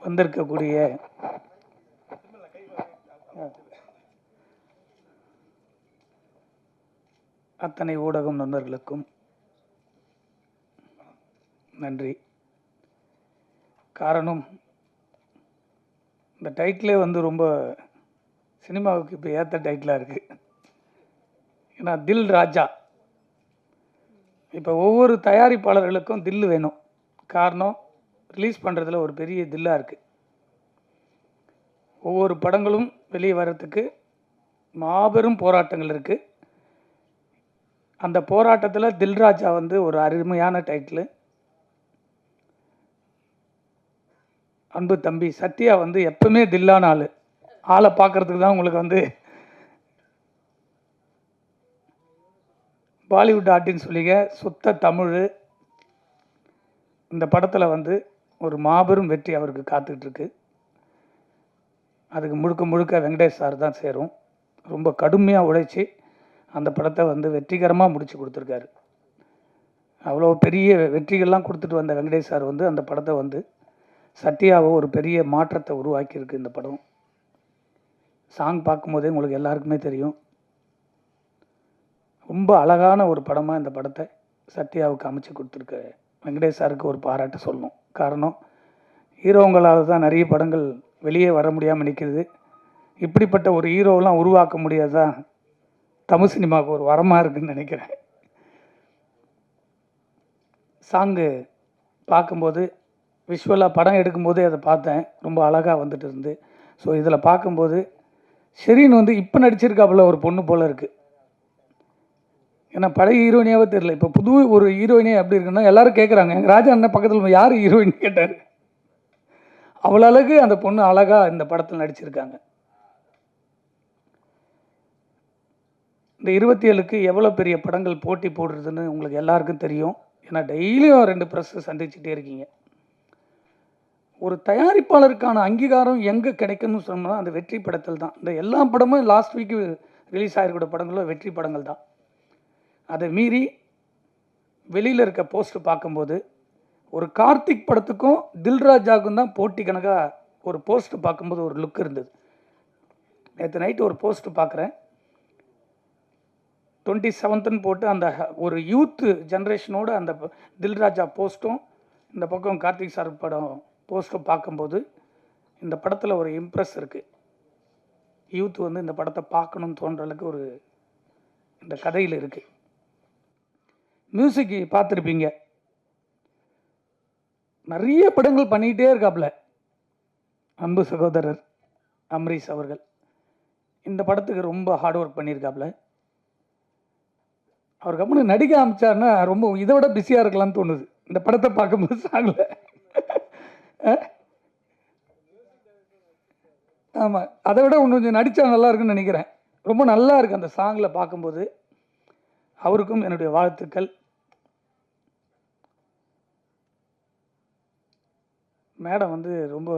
வந்திருக்கக்கூடிய அத்தனை ஊடகம் நண்பர்களுக்கும் நன்றி. காரணம், இந்த டைட்டிலே வந்து ரொம்ப சினிமாவுக்கு இப்போ ஏற்ற டைட்டிலாக இருக்குது. ஏன்னா தில் ராஜா, இப்போ ஒவ்வொரு தயாரிப்பாளர்களுக்கும் தில் வேணும். காரணம், ரிலீஸ் பண்ணுறதுல ஒரு பெரிய தில்லாக இருக்குது. ஒவ்வொரு படங்களும் வெளியே வர்றதுக்கு மாபெரும் போராட்டங்கள் இருக்குது. அந்த போராட்டத்தில் தில்ராஜா வந்து ஒரு அருமையான டைட்டிலு. அன்பு தம்பி சத்யா வந்து எப்பவுமே தில்லான ஆளை பார்க்குறதுக்கு தான் உங்களுக்கு வந்து பாலிவுட் ஆர்டின்னு சொல்லிங்க சுத்த தமிழ். இந்த படத்தில் வந்து ஒரு மாபெரும் வெற்றி அவருக்கு காத்துட்ருக்கு. அதுக்கு முழுக்க முழுக்க வெங்கடேஷ் சார் தான் சேரும். ரொம்ப கடுமையாக உழைச்சி அந்த படத்தை வந்து வெற்றிகரமாக முடித்து கொடுத்துருக்காரு. அவ்வளோ பெரிய வெற்றிகள்லாம் கொடுத்துட்டு வந்த வெங்கடேஷ் சார் வந்து அந்த படத்தை வந்து சத்யாவை ஒரு பெரிய மாற்றத்தை உருவாக்கியிருக்கு. இந்த படம் சாங் பார்க்கும்போதே உங்களுக்கு எல்லாருக்குமே தெரியும். ரொம்ப அழகான ஒரு படமாக இந்த படத்தை சத்யாவுக்கு அமைச்சு கொடுத்துருக்க வெங்கடேஷ் சாருக்கு ஒரு பாராட்டு சொல்லணும். காரணம், ஹீரோங்களால் தான் நிறைய படங்கள் வெளியே வர முடியாமல் நிற்கிறது. இப்படிப்பட்ட ஒரு ஹீரோவெலாம் உருவாக்க முடியாதான் தமிழ் சினிமாவுக்கு ஒரு வரமாக இருக்குதுன்னு நினைக்கிறேன். சாங்கு பார்க்கும்போது விஷுவலாக படம் எடுக்கும்போதே அதை பார்த்தேன். ரொம்ப அழகாக வந்துட்டு இருந்து. ஸோ இதில் பார்க்கும்போது ஷெரீன் வந்து இப்போ நடிச்சிருக்காப்புல ஒரு பொண்ணு போல் இருக்குது. ஏன்னா பழைய ஹீரோயினியாவே தெரியல. இப்போ புது ஒரு ஹீரோயினே அப்படி இருக்குன்னா எல்லாரும் கேட்குறாங்க, எங்கள் ராஜா அண்ணன் பக்கத்தில் யார் ஹீரோயின் கேட்டார். அவ்வளோ அழகு அந்த பொண்ணு அழகாக இந்த படத்தில் நடிச்சிருக்காங்க. இந்த 27க்கு எவ்வளோ பெரிய படங்கள் போட்டி போடுறதுன்னு உங்களுக்கு எல்லாருக்கும் தெரியும். ஏன்னா டெய்லியும் 2 ப்ரெஸ்ஸை சந்திச்சுட்டே இருக்கீங்க. ஒரு தயாரிப்பாளருக்கான அங்கீகாரம் எங்கே கிடைக்கணும்னு சொன்னால் அந்த வெற்றி படத்தில் தான். இந்த எல்லா படமும் லாஸ்ட் வீக்கு ரிலீஸ் ஆகிருக்கிற படங்களும் வெற்றி படங்கள் தான். அதை மீறி வெளியில் இருக்க போஸ்ட்டு பார்க்கும்போது ஒரு கார்த்திக் படத்துக்கும் தில்ராஜாவுக்கும் தான் போட்டி கணக்காக ஒரு போஸ்ட்டு பார்க்கும்போது ஒரு லுக் இருந்தது. நேற்று நைட்டு ஒரு போஸ்ட்டு பார்க்குறேன், 27ன்னு போட்டு அந்த ஒரு யூத்து ஜென்ரேஷனோட அந்த தில்ராஜா போஸ்ட்டும் இந்த பக்கம் கார்த்திக் சார் படம் போஸ்ட்டும் பார்க்கும்போது இந்த படத்தில் ஒரு இம்ப்ரெஸ் இருக்குது. யூத் வந்து இந்த படத்தை பார்க்கணுன்னு தோன்ற அளவுக்கு ஒரு இந்த கதையில் இருக்குது. மியூசிக் பார்த்துருப்பீங்க, நிறைய படங்கள் பண்ணிக்கிட்டே இருக்காப்புல அன்பு சகோதரர் அம்ரீஷ் அவர்கள். இந்த படத்துக்கு ரொம்ப ஹார்ட் ஒர்க் பண்ணியிருக்காப்புல. அவர் கம்முன்னு நடிக்க ஆரம்பிச்சாருன்னா ரொம்ப இதை விட பிஸியாக இருக்கலாம்னு தோணுது இந்த படத்தை பார்க்கும்போது. சாங்கில் ஆமாம், அதை விட கொஞ்சம் நடித்தா நல்லா இருக்குன்னு நினைக்கிறேன். ரொம்ப நல்லா இருக்குது அந்த சாங்கில் பார்க்கும்போது. அவருக்கும் என்னுடைய வாழ்த்துக்கள். மேடம் வந்து ரொம்ப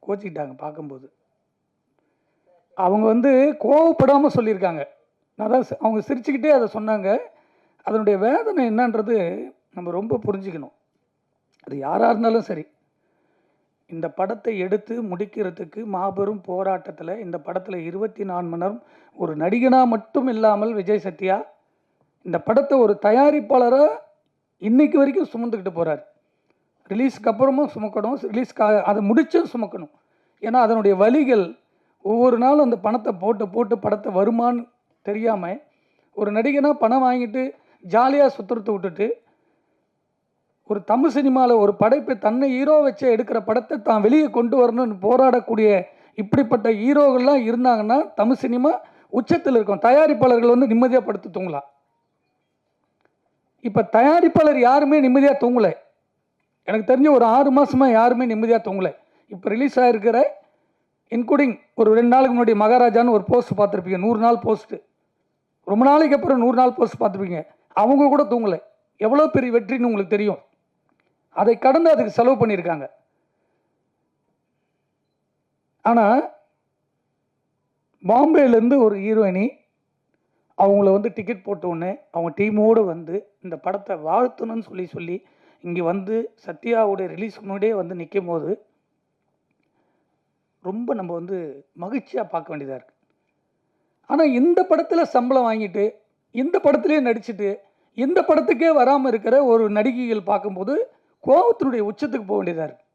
கோச்சிக்கிட்டாங்க பார்க்கும்போது. அவங்க வந்து கோவப்படாமல் சொல்லியிருக்காங்க. அதான் அவங்க சிரிச்சுக்கிட்டே அதை சொன்னாங்க. அதனுடைய வேதனை என்னன்றது நம்ம ரொம்ப புரிஞ்சுக்கணும். அது யாராக இருந்தாலும் சரி, இந்த படத்தை எடுத்து முடிக்கிறதுக்கு மாபெரும் போராட்டத்தில் இந்த படத்தில் 24 மணி நேரம் ஒரு நடிகனாக மட்டும் இல்லாமல் விஜய் சத்யா இந்த படத்தை ஒரு தயாரிப்பாளராக இன்னைக்கு வரைக்கும் சுமந்துக்கிட்டு போகிறார். ரிலீஸ்க்கு அப்புறமும் சுமக்கணும், அதை முடிச்சும் சுமக்கணும். ஏன்னா அதனுடைய வலிகள் ஒவ்வொரு நாளும் அந்த பணத்தை போட்டு போட்டு படத்தை வருமானு தெரியாமல் ஒரு நடிகனாக பணம் வாங்கிட்டு ஜாலியாக சுற்றுறதை விட்டுட்டு ஒரு தமிழ் சினிமாவில் ஒரு படைப்பை தன்னை ஹீரோ வச்சு எடுக்கிற படத்தை தான் வெளியே கொண்டு வரணும்னு போராடக்கூடிய இப்படிப்பட்ட ஹீரோகள்லாம் இருந்தாங்கன்னா தமிழ் சினிமா உச்சத்தில் இருக்கும். தயாரிப்பாளர்கள் வந்து நிம்மதியாக படுத்து தூங்கலாம். இப்போ தயாரிப்பாளர் யாருமே நிம்மதியாக தூங்கலை. எனக்கு தெரிஞ்ச ஒரு 6 மாதமாக யாருமே நிம்மதியாக தூங்கலை. இப்போ ரிலீஸ் ஆகிருக்கிற இன்க்ளூடிங் ஒரு 2 நாளுக்கு முன்னாடி மகாராஜான்னு ஒரு போஸ்ட் பார்த்துருப்பீங்க, 100 நாள் போஸ்ட்டு. ரொம்ப நாளைக்கு அப்புறம் 100 நாள் போஸ்ட் பார்த்துருப்பீங்க. அவங்க கூட தூங்கலை. எவ்வளோ பெரிய வெற்றின்னு உங்களுக்கு தெரியும். அதை கடந்து அதுக்கு செலவு பண்ணியிருக்காங்க. ஆனால் பாம்பேலேருந்து ஒரு ஹீரோயினி அவங்கள வந்து டிக்கெட் போட்ட உடனே அவங்க டீமோடு வந்து இந்த படத்தை வாழ்த்தணும்னு சொல்லி இங்கே வந்து சத்யாவுடைய ரிலீஸ் முன்னாடியே வந்து நிற்கும் போது ரொம்ப நம்ம வந்து மகிழ்ச்சியாக பார்க்க வேண்டியதாக இருக்குது. ஆனால் இந்த படத்தில் சம்பளம் வாங்கிட்டு இந்த படத்துலேயே நடிச்சுட்டு இந்த படத்துக்கே வராமல் இருக்கிற ஒரு நடிகைகள் பார்க்கும்போது கோபத்தினுடைய உச்சத்துக்கு போக வேண்டியதாக இருக்குது.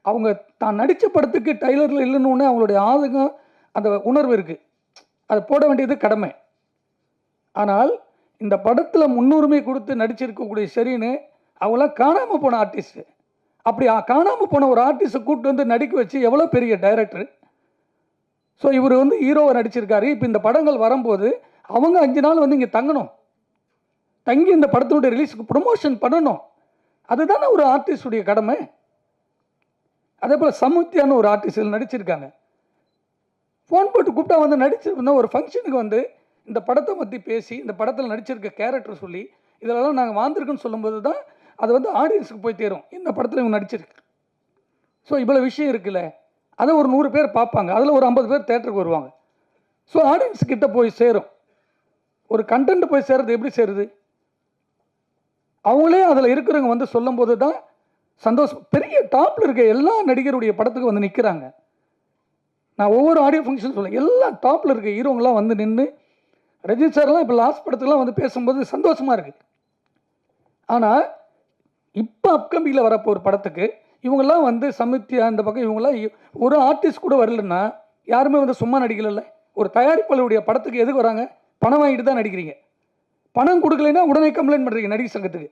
அவங்க தான் நடித்த படத்துக்கு டைலரில் இல்லைன்னு அவங்களுடைய ஆதங்கம், அந்த உணர்வு இருக்குது, அதை போட வேண்டியது கடமை. ஆனால் இந்த படத்தில் முன்னுரிமை கொடுத்து நடிச்சிருக்கக்கூடிய சரின்னு அவங்களாம் காணாமல் போன ஆர்டிஸ்ட்டு. அப்படி காணாமல் போன ஒரு ஆர்டிஸ்ட்டை கூப்பிட்டு வந்து நடிக்க வச்சு எவ்வளோ பெரிய டைரக்டர். ஸோ இவர் வந்து ஹீரோவை நடிச்சிருக்காரு. இப்போ இந்த படங்கள் வரும்போது அவங்க 5 நாள் வந்து இங்கே தங்கணும், தங்கி இந்த படத்தினுடைய ரிலீஸுக்கு ப்ரொமோஷன் பண்ணணும். அதுதானே ஒரு ஆர்டிஸ்டுடைய கடமை. அதே போல் சமுத்தியான ஒரு ஆர்டிஸ்டில் நடிச்சிருக்காங்க. ஃபோன் போட்டு கூப்பிட்டா வந்து நடிச்சிருந்தோம். ஒரு ஃபங்க்ஷனுக்கு வந்து இந்த படத்தை பற்றி பேசி இந்த படத்தில் நடிச்சிருக்க கேரக்டர் சொல்லி இதெல்லாம் நாங்கள் வாழ்ந்துருக்குன்னு சொல்லும்போது தான் அது வந்து ஆடியன்ஸுக்கு போய் தேரும், இந்த படத்தில் இவங்க நடிச்சிருக்கு. ஸோ இவ்வளோ விஷயம் இருக்குல்ல, அதை ஒரு 100 பேர் பார்ப்பாங்க, அதில் ஒரு 50 பேர் தேட்டருக்கு வருவாங்க. ஸோ ஆடியன்ஸ் கிட்ட போய் சேரும். ஒரு கண்டென்ட் போய் சேருறது எப்படி சேருது? அவங்களே அதில் இருக்கிறவங்க வந்து சொல்லும் போது தான் சந்தோஷம். பெரிய டாப்பில் இருக்க எல்லா நடிகருடைய படத்துக்கு வந்து நிற்கிறாங்க. நான் ஒவ்வொரு ஆடியோ ஃபங்க்ஷன் சொல்லுவேன், எல்லா டாப்பில் இருக்க ஹீரோங்களாம் வந்து நின்று, ரஜினி சார்லாம் இப்போ லாஸ்ட் படத்துக்குலாம் வந்து பேசும்போது சந்தோஷமாக இருக்குது. ஆனால் இப்போ அப்கமிங்கில் வரப்போ ஒரு படத்துக்கு இவங்கெல்லாம் வந்து சமித்தியா அந்த பக்கம் இவங்கெல்லாம் ஒரு ஆர்டிஸ்ட் கூட வரலன்னா யாருமே வந்து சும்மா நடிக்கல. ஒரு தயாரிப்பாளருடைய படத்துக்கு எதுக்கு வராங்க? பணம் வாங்கிட்டு தான் நடிக்கிறீங்க. பணம் கொடுக்கலைன்னா உடனே கம்ப்ளைண்ட் பண்ணுறீங்க நடிகர் சங்கத்துக்கு.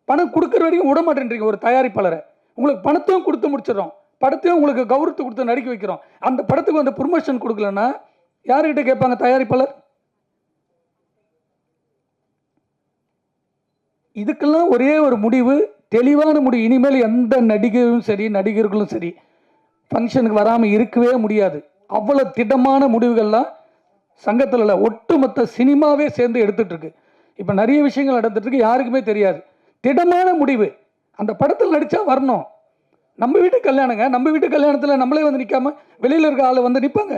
பணம் கொடுக்குற வரைக்கும் விட மாட்டேன்றீங்க ஒரு தயாரிப்பாளரை. உங்களுக்கு பணத்தையும் கொடுத்து முடிச்சிடறோம், படத்தையும் உங்களுக்கு கௌரவத்தை கொடுத்து நடிக்க வைக்கிறோம். அந்த படத்துக்கு வந்து ப்ரொமோஷன் கொடுக்கலன்னா யாருக்கிட்ட கேட்பாங்க தயாரிப்பாளர்? இதுக்கெல்லாம் ஒரே ஒரு முடிவு, தெளிவான முடிவு. இனிமேல் எந்த நடிகரும் சரி நடிகர்களும் சரி ஃபங்க்ஷனுக்கு வராமல் இருக்கவே முடியாது. அவ்வளோ திடமான முடிவுகள்லாம் சங்கத்தில் இல்லை, ஒட்டுமொத்த சினிமாவே சேர்ந்து எடுத்துட்டு இருக்கு. இப்போ நிறைய விஷயங்கள் நடந்துட்டு இருக்கு, யாருக்குமே தெரியாது. திடமான முடிவு, அந்த படத்தில் நடித்தா வரணும். நம்ம வீட்டு கல்யாணங்க, நம்ம வீட்டு கல்யாணத்தில் நம்மளே வந்து நிற்காம வெளியில் இருக்க ஆளை வந்து நிற்பாங்க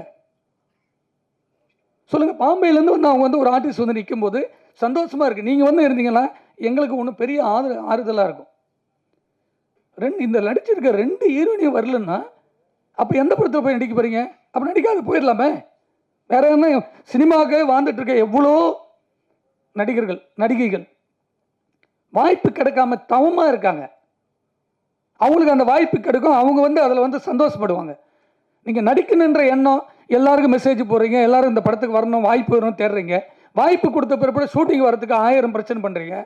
சொல்லுங்கள்? பாம்பேலேருந்து வந்து அவங்க வந்து ஒரு ஆர்டிஸ்ட் வந்து நிற்கும் போது சந்தோஷமாக இருக்குது. நீங்கள் வந்து இருந்தீங்கன்னா எங்களுக்கு ஒன்றும் பெரிய ஆறுதலாக இருக்கும். இந்த நடிச்சிருக்க 2 ஹீரோயினையும் வரலன்னா அப்போ எந்த படத்தில் போய் நடிக்க போகிறீங்க? அப்போ நடிக்காது போயிடலாமே. வேற என்ன, சினிமாவுக்கு வாழ்ந்துட்டு இருக்க எவ்வளோ நடிகர்கள் நடிகைகள் வாய்ப்பு கிடைக்காம தவமாக இருக்காங்க. அவங்களுக்கு அந்த வாய்ப்பு கிடைக்கும், அவங்க வந்து அதில் வந்து சந்தோஷப்படுவாங்க. நீங்கள் நடிக்கணுன்ற எண்ணம், எல்லாருக்கும் மெசேஜ் போடுறீங்க, எல்லாரும் இந்த படத்துக்கு வரணும், வாய்ப்பு வரணும் தேடுறீங்க. வாய்ப்பு கொடுத்த பிறகு ஷூட்டிங் வரதுக்கு 1000 பிரச்சனை பண்ணுறீங்க.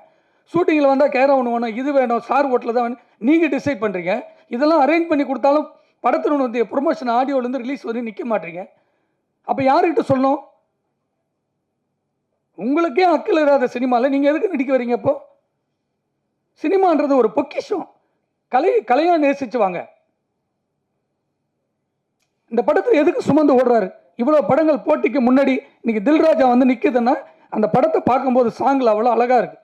ஷூட்டிங்கில் வந்தால் கேர ஒன்று வேணும், இது வேணும், சார் ஹோட்டலில் தான் வேணும், நீங்கள் டிசைட் பண்ணுறீங்க. இதெல்லாம் அரேஞ்ச் பண்ணி கொடுத்தாலும் படத்தில் வந்து ப்ரொமோஷன் ஆடியோலேருந்து ரிலீஸ் வந்து நிற்க மாட்டீங்க. அப்போ யாருக்கிட்ட சொல்லணும்? உங்களுக்கே அக்கல் இல்லாத சினிமாவில் நீங்கள் எதுக்கு நடிக்க வரீங்க? அப்போ சினிமான்றது ஒரு பொக்கிஷம், கலையாக நேசிச்சு வாங்க. இந்த படத்தில் எதுக்கு சுமந்து ஓடுறாரு? இவ்வளோ படங்கள் போட்டிக்கு முன்னாடி இன்னைக்கு தில்ராஜா வந்து நிற்குதுன்னா அந்த படத்தை பார்க்கும்போது சாங்கில் அவ்வளோ அழகாக இருக்கு.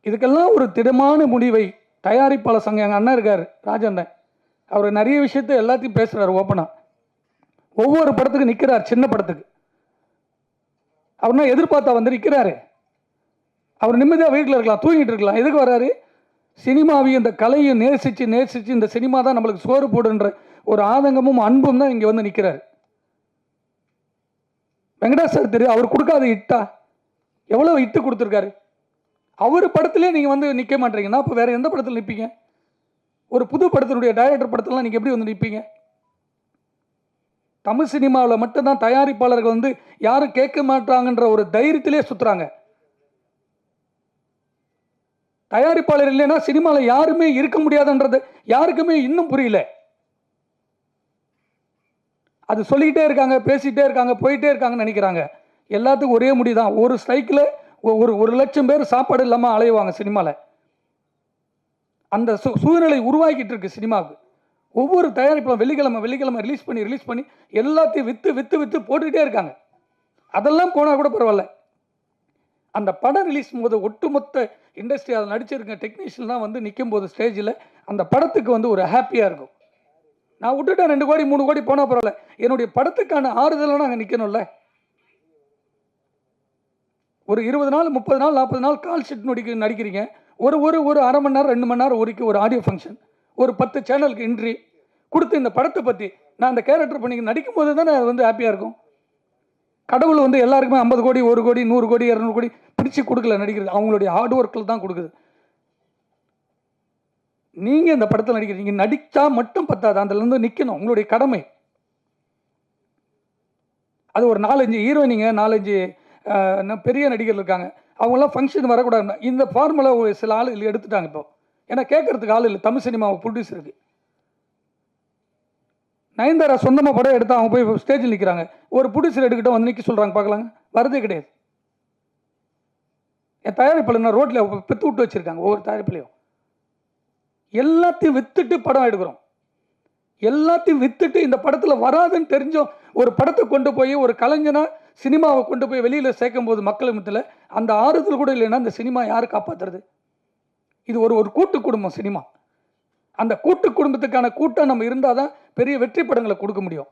இதுக்கெல்லாம் ஒரு திடமான முடிவை தயாரிப்பாளர் சங்கம், எங்கள் அண்ணன் இருக்கார் ராஜண்ணன், அவர் நிறைய விஷயத்தை எல்லாத்தையும் பேசுகிறார் ஓப்பனாக. ஒவ்வொரு படத்துக்கு நிற்கிறார், சின்ன படத்துக்கு அவர்னா எதிர்பார்த்தா வந்து நிற்கிறாரு. அவர் நிம்மதியாக வீட்டில் இருக்கலாம், தூங்கிட்டு இருக்கலாம். எதுக்கு வர்றாரு? சினிமாவையும் இந்த கலையை நேசித்து நேசித்து இந்த சினிமா தான் நம்மளுக்கு சோறு போடுன்ற ஒரு ஆதங்கமும் அன்பும் தான் இங்கே வந்து நிற்கிறார். வெங்கடேஷ் சார் தெரியும், அவர் கொடுக்காத இட்டா எவ்வளோ இட்டு கொடுத்துருக்காரு. அவர் படத்திலே நீங்கள் வந்து நிற்க மாட்டீங்கன்னா அப்போ வேறு எந்த படத்தில் நிற்பீங்க? ஒரு புது படத்தினுடைய டைரக்டர் படத்திலாம் நீங்கள் எப்படி வந்து நிற்பீங்க? தமிழ் சினிமாவில் மட்டும்தான் தயாரிப்பாளர்கள் வந்து யாரும் கேட்க மாட்டாங்கன்ற ஒரு தைரியத்திலே சுற்றுறாங்க. தயாரிப்பாளர் இல்லைன்னா சினிமாவில் யாருமே இருக்க முடியாதுன்றது யாருக்குமே இன்னும் புரியல. அது சொல்லிக்கிட்டே இருக்காங்க, பேசிக்கிட்டே இருக்காங்க, போயிட்டே இருக்காங்கன்னு நினைக்கிறாங்க. எல்லாத்துக்கும் ஒரே முடிதான். ஒரு ஸ்ட்ரைக்கில் ஒரு லட்சம் பேர் சாப்பாடு இல்லாமல் அலைவாங்க சினிமாவில். அந்த சூழ்நிலை உருவாக்கிட்டு இருக்கு சினிமாவுக்கு. ஒவ்வொரு தயாரிப்பிலும் வெள்ளிக்கிழமை ரிலீஸ் பண்ணி எல்லாத்தையும் விற்று போட்டுக்கிட்டே இருக்காங்க. அதெல்லாம் போனால் கூட பரவாயில்ல. அந்த படம் ரிலீஸ் போது ஒட்டுமொத்த இண்டஸ்ட்ரி அதில் நடிச்சிருக்க டெக்னீஷியன்லாம் வந்து நிற்கும் போது ஸ்டேஜில் அந்த படத்துக்கு வந்து ஒரு ஹாப்பியாக இருக்கும். நான் விட்டுட்டேன் 2 கோடி 3 கோடி போனால் பரவாயில்ல, என்னுடைய படத்துக்கான ஆறுதலாக நாங்கள் நிற்கணும்ல. ஒரு 20 நாள் 30 நாள் 40 நாள் கால் ஷீட் நடிக்கிறீங்க. ஒரு அரை மணி நேரம் 2 மணி நேரம் ஒரு ஆடியோ ஃபங்க்ஷன், ஒரு 10 சேனலுக்கு இன்ட்ரி கொடுத்து இந்த படத்தை பற்றி நான் அந்த கேரக்டர் பண்ணி நடிக்கும் போது தானே அது வந்து ஹாப்பியாக இருக்கும். கடவுள் வந்து எல்லாருக்குமே 50 கோடி 1 கோடி 100 கோடி 200 கோடி பிடிச்சி கொடுக்கல நடிக்கிறது, அவங்களுடைய ஹார்ட் ஒர்க்கில் தான் கொடுக்குது. நீங்கள் இந்த படத்தில் நடிக்கிறீங்க, நடித்தா மட்டும் பத்தாது, அதுலேருந்து நிற்கணும், உங்களுடைய கடமை. அது ஒரு 4-5 ஹீரோயினிங்க 4-5 பெரிய நடிகர்கள் இருக்காங்க, அவங்களாம் ஃபங்க்ஷன் வரக்கூடாது. இந்த ஃபார்முலா சில ஆள் எடுத்துட்டாங்க இப்போ. ஏன்னா கேட்கறதுக்கு ஆள் இல்லை, தமிழ் சினிமா ப்ரொடியூசருக்கு. நயன்தாரா சொந்தமாக படம் எடுத்து அவங்க போய் ஸ்டேஜில் நிற்கிறாங்க, ஒரு ப்ரொடியூசர் எடுக்கிட்ட வந்து நிற்க சொல்கிறாங்க பார்க்கலாங்க, வரதே கிடையாது. என் தயாரிப்பாளர் ரோட்டில் பெற்று விட்டு வச்சுருக்காங்க, ஒவ்வொரு தயாரிப்புலையும். எல்லாத்தையும் வித்துட்டு படம் எடுக்கிறோம், எல்லாத்தையும் வித்துட்டு இந்த படத்தில் வராதுன்னு தெரிஞ்சோம் ஒரு படத்தை கொண்டு போய் ஒரு கலைஞனா சினிமாவை கொண்டு போய் வெளியில் சேர்க்கும் போது மக்கள் மத்தியில் அந்த ஆறுதல் கூட இல்லைன்னா அந்த சினிமா யார் காப்பாற்றுறது? இது ஒரு கூட்டு குடும்பம் சினிமா. அந்த கூட்டு குடும்பத்துக்கான கூட்டம் நம்ம இருந்தால் தான் பெரிய வெற்றி படங்களை கொடுக்க முடியும்.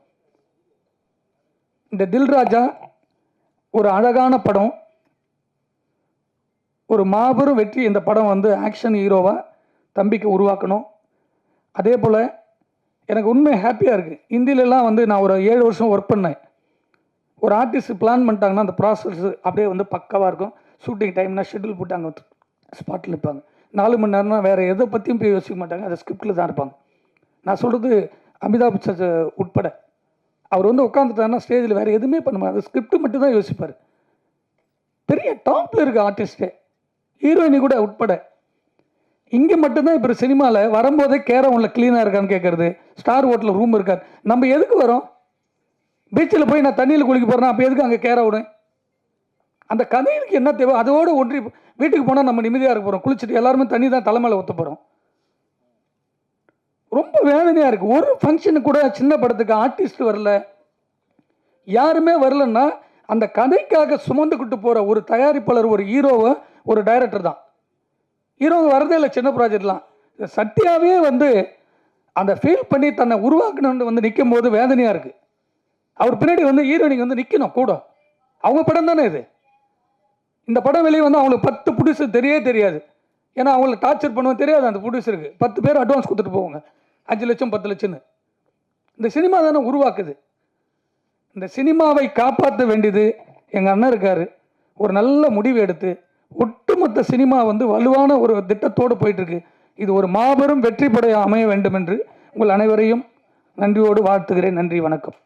இந்த தில்ராஜா ஒரு அழகான படம், ஒரு மாபெரும் வெற்றி. இந்த படம் வந்து ஆக்ஷன் ஹீரோவாக தம்பிக்கு உருவாக்கணும். அதே போல் எனக்கு உண்மை ஹாப்பியாக இருக்குது. ஹிந்திலெலாம் வந்து நான் ஒரு 7 வருஷம் ஒர்க் பண்ணேன். ஒரு ஆர்டிஸ்ட் பிளான் பண்ணிட்டாங்கன்னா அந்த ப்ராசஸ் அப்படியே வந்து பக்காவாக இருக்கும். ஷூட்டிங் டைம்னா ஷெட்யூல் போட்டு அங்கே ஸ்பாட்டில் இருப்பாங்க. 4 மணி நேரம்னா வேறு எதை பற்றியும் போய் யோசிக்க மாட்டாங்க, அதை ஸ்கிரிப்டில் தான் இருப்பாங்க. நான் சொல்கிறது அமிதாப் பச்சன் உட்பட. அவர் வந்து உட்காந்துட்டாருன்னா ஸ்டேஜில் வேறு எதுவுமே பண்ண முடியாது, ஸ்கிரிப்ட் மட்டும் தான் யோசிப்பார். பெரிய டாப்பில் இருக்க ஆர்டிஸ்ட்டு, ஹீரோயினி கூட உட்பட. இங்கே மட்டும்தான் இப்போ சினிமாவில் வரும்போதே கேரம் உள்ள க்ளீனாக இருக்கான்னு கேட்குறது, ஸ்டார் ஹோட்டலில் ரூம் இருக்காது. நம்ம எதுக்கு வரோம்? பீச்சில் போய் நான் தண்ணியில் குளிக்க போகிறேன்னா அப்போ எதுக்கு அங்கே கேரம் விடும்? அந்த கதைக்கு என்ன தேவை அதோடு ஒன்றி வீட்டுக்கு போனால் நம்ம நிம்மதியாக இருக்க போகிறோம். குளிச்சுட்டு எல்லாருமே தண்ணி தான் தலைமையில் ஊற்ற போகிறோம். ரொம்ப வேதனையாக இருக்குது. ஒரு ஃபங்க்ஷனுக்கு கூட சின்ன படத்துக்கு ஆர்டிஸ்ட் வரல, யாருமே வரலன்னா அந்த கதைக்காக சுமந்துக்கிட்டு போகிற ஒரு தயாரிப்பாளர், ஒரு ஹீரோவை, ஒரு டைரக்டர் தான். ஹீரோங்க வரதே இல்லை சின்ன ப்ராஜெக்ட்லாம். சத்யாவே வந்து அந்த ஃபீல் பண்ணி தன்னை உருவாக்கணும்னு வந்து நிற்கும் போது வேதனையாக இருக்குது. அவர் பின்னாடி வந்து ஹீரோயினிக்கு வந்து நிற்கணும் கூட. அவங்க படம் தானே இது. இந்த படம் வெளியே வந்து அவங்களுக்கு 10 ப்ரொடியூசர் தெரியாது. ஏன்னா அவங்களுக்கு டார்ச்சர் பண்ணுவோம் தெரியாது. அந்த ப்ரொடியூசருக்கு 10 பேர் அட்வான்ஸ் கொடுத்துட்டு போவாங்க, 5 லட்சம் 10 லட்சம்னு. இந்த சினிமா தானே உருவாக்குது. இந்த சினிமாவை காப்பாற்ற வேண்டியது எங்கள் அண்ணன் இருக்கார். ஒரு நல்ல முடிவு எடுத்து ஒட்டுமொத்த சினிமா வந்து வலுவான ஒரு திட்டத்தோடு போயிட்டுருக்கு. இது ஒரு மாபெரும் வெற்றி படைய அமைய வேண்டும் என்று உங்கள் அனைவரையும் நன்றியோடு வாழ்த்துகிறேன். நன்றி, வணக்கம்.